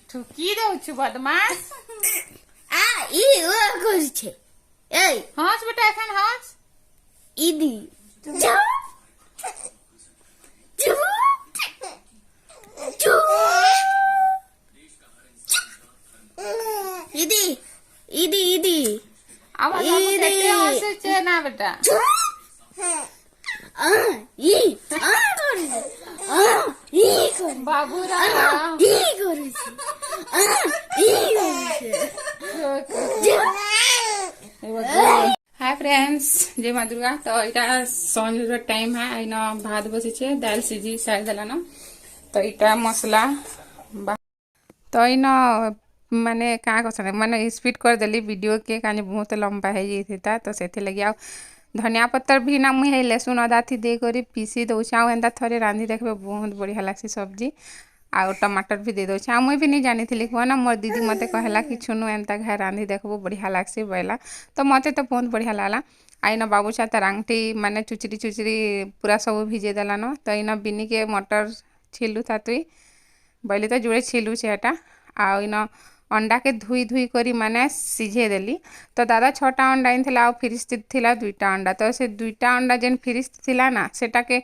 ঠুকি দউছু বদমাস। ই ও করছে এই হাস বেটা এখন হাস। ইদি ইদি ইদি ইদি আমার বাবু কেটে হাসছে না বেটা। ই বাবুরা ই করেছে ই हाय फ्रेंड्स जय माँ दुर्गा। तो यहाँ संजर टाइम है इन भात बसी दाल सीझी सारी देलान। तो यहाँ मसला तो इन माने क्या कसन माने स्पीड करदेली वीडियो के कहीं बहुत लंबा है जाता। तो से लगे आ धनिया पत्तर भी ना मुझे लहसुन अदा थी देकर पीसी दौचे आउ एंता थरे रांधि देखबे बहुत बढ़िया लगसी सब्जी। आउ टमाटर भी दे दौचे। मुई भी नहीं जानी थी कह ना मोर दीदी मते कहला कि छुनु एंता घर रांधि देखबो बढ़िया लगसी बोला। तो मते तो बहुत बढ़िया लगला। आईन बाबूछा तार आंगठी माने चुचरी चुचरी पूरा सब भिजे देलान। तो इन बिनी के मटर छिलू था तुई बोली तो जुड़े छिलू छेटा आउ इन अंडा के धुई धुई करी माने सीझे देली। तो दादा 6टा अंडा इन थिला आ फ्रिज थिला 2टा अंडा। तो से 2टा अंडा जेन फ्रिज थिला ना सेटा के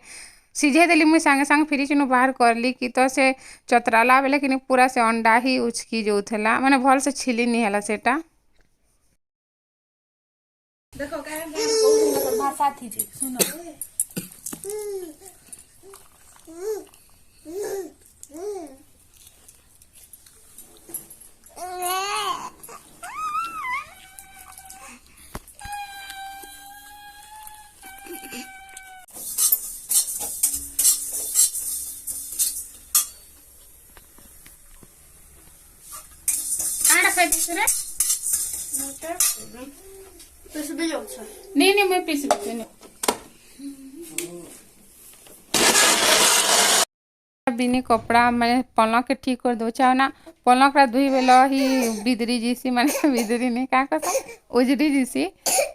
सीझे देली मुई संगे संग फ्रिज नु बाहर करली कि तो से चतराला बेले कि पूरा से अंडा ही उचकी जोथला माने भल से छिली नहीं हला सेटा। देखो का बहुत भाषा थी जी सुनो नहीं नहीं मैं पीस लेती हूँ। बिनी कपड़ा मैंने पलक के ठीक कर दो चाहे ना पलक रा धुई बेल ही बिदरी जीसी माने बिदरी नहीं क्या कहता उजरी जीसी।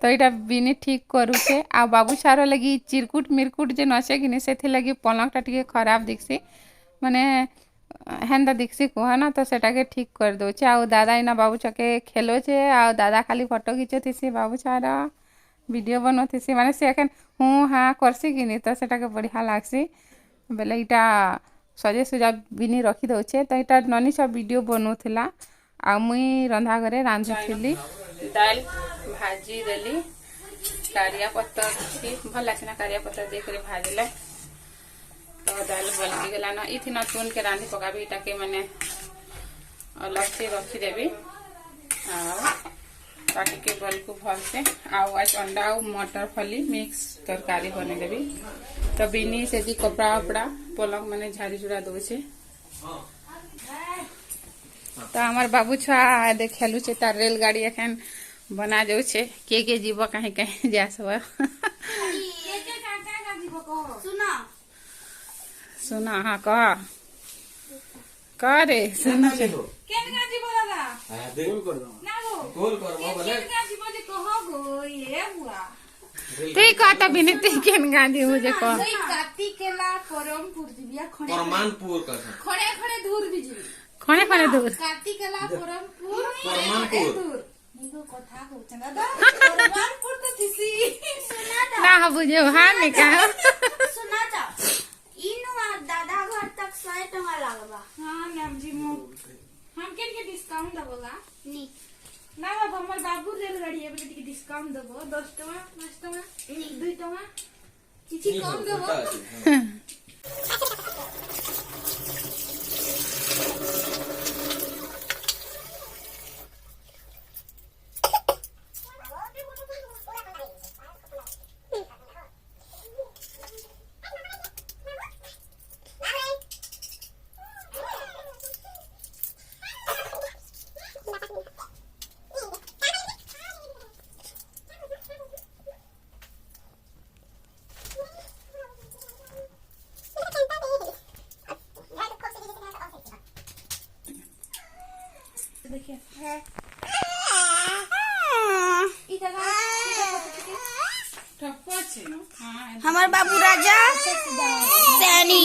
तो यहाँ बिनी ठीक करुचे आ बाबू छार लगी चिरकुट मिरकुट जे नचे कि से लगी पलक टा टे खराब दिखसी माने हेन्दा दिखसी कह ना। तो सेटा के ठीक कर दौचे आ दादा इना बाबू छके खेलोचे आ दादा खाली फोटो खींचती बाबू छार वीडियो बनौती माने से एखन हूँ हाँ करसी कि नहीं। तो सेटा के बढ़िया लागसी बेले इटा सजे सुजा बिनी रखी दौचे। तो यहाँ ननी सब वीडियो बनौला आ मुई रंधा घरे रांधुली दाल भाजी देली कारिया पत्तर भल लगे ना कारिया पत्तर देकर भाजले। तो दाल बलकी गला ना इथि न तुन के रांधि पकाबी इटा के मैंने अलग से रखीदेवी ताकि के बल को भल से आज अंडा और मटर फली मिक्स तरकारी बनेदेवी। तो बिनी से कपड़ा वपड़ा पलंग मैंने झाड़ी झुड़ा दौचे। तो हमार बाबू छुआ दे खेलुचे तार रेलगाड़ी एखन बना जाऊे के जीव कहीं कहीं जा सब सुना हाँ कह रे सुना तुई कहता बिनी तुई केन गांधी मुझे कह कार्तिकेला परमपुर दिबिया परमानपुर का खड़े खड़े दूर बिजली खणे खणे दूर कार्तिकेला परमपुर परमानपुर निगो कथा कहउछ दादा परमानपुर तो थिसी सुनाता ना बुझे हां ने का सुनाता इनु दादा घर तक 100 टका लागबा। हां नाम जी मो हम के डिस्काउंट दबोगा नी ना बाबा हमर बाबू रेलगाड़ी है बेटी के डिस्काउंट दबो 10 टका 5 टका 2 टका किछि कम दबो। हमार बाबू राजा सैनी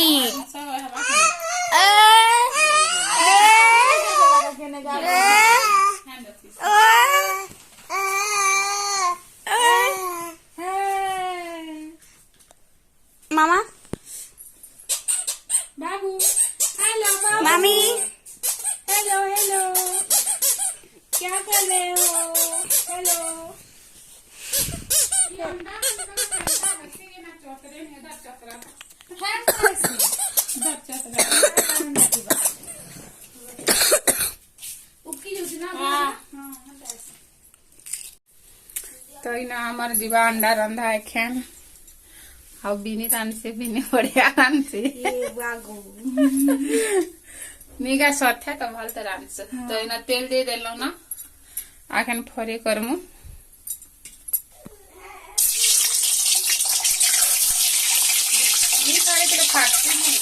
रहे हो? हेलो। तो इना हमार जीवा अंडा रंधा है खेन ଆଉ ବିନି ରାନ୍ଧছে ବିନି ବଢିଆ ରାନ୍ଧছে ନିଗା ସଥା ତ ଭଲ ତ ରାନ୍ଧছে ତ ଏନା ତେଲ ଦେଇ ଦେଲ ନା ଆଖେନ ଫରେ କରମୁ नी सारे तेरे फाटते नहीं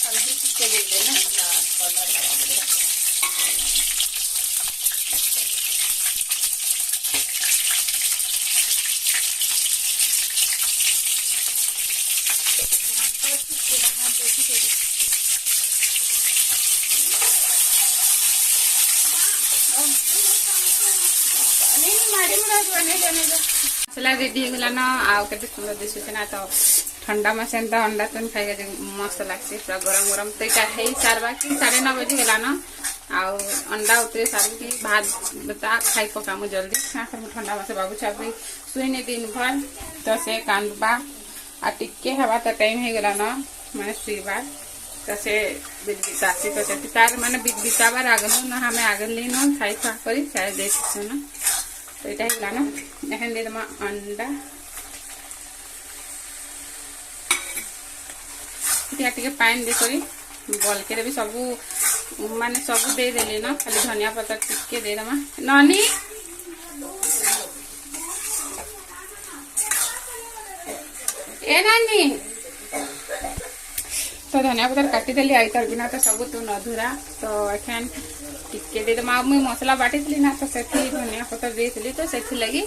हल्दी चिपके दे देना कलर हवा बढ़िया मसला रेडी हो गला आउ के सुंदर दिशुचे ना तो ठंडा में सेंता अंडा तुन खाइगा जे मस्त लागसे पूरा गरम गरम तो इटा है सारबा की 9:30 बजे गला ना आउ अंडा उतरे सारी की भात बता खाई पकामु जल्दी आखर में ठंडा में से बाबू छापी सुइने दिन भर तो से कांदबा आ टिक्के हवा तो टाइम हो गला ना माने सुइबा तो से बितासी तो से तार माने बिताबार आगन ना हमें आगन लेनो खाई खा करी चाहे दे ना तो इटा है ना एहन दे दमा अंडा टिके पानी दे करी बॉल के भी सब माने सब दे देले ना खाली धनिया पत्ता टिके दे दमा नानी ए नानी तो धनिया पत्ता काटी देली आई तर बिना तो सब तू अधूरा तो एखन टिके दे दमा मुई मसला बाटी थली ना तो सेठी धनिया पत्ता दे थली तो सेठी लगी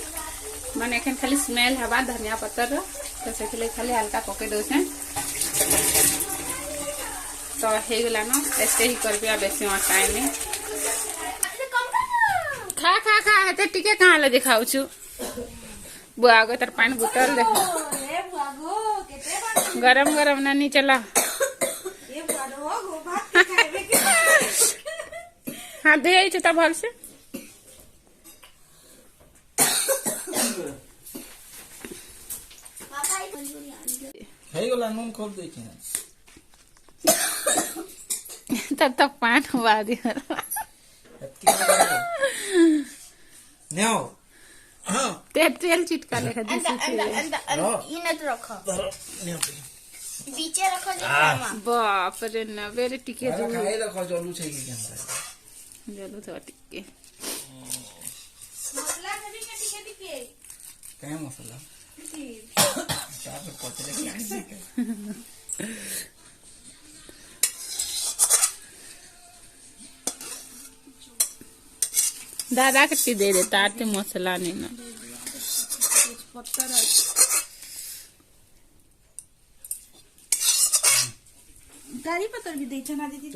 माने एखन खाली स्मेल हवा धनिया पत्ता तो सेठी लगी खाली हल्का पके दोछन तो हे गला ना ऐसे ही करबे आ बेसी टाइम में खा खा खा ते टिके कहां ले दिखाउ छु बुआ गो तर पानी बोतल देखो ए बुआगो केते बार गरम गरम नानी चला ए बुआगो गो भात खाइबे के हां दे आई ता भल से पापा ई बोली है गला नून खोल दे के तब तक पान हुआ दी न्याओ हां तेल चिटका लेखा दिस इने तो रखो न्याओ बीचे रखो जे खामा बाप रे ना बेरे टिके दू खाए रखो जलू छै की कैमरा जलू तो टिके मसला कभी के टिके काय मसला चार पे पतले की आनी छै दादा के दे देता आते मसला नहीं ना पत्थर गाड़ी पत्थर भी दे छना दीदी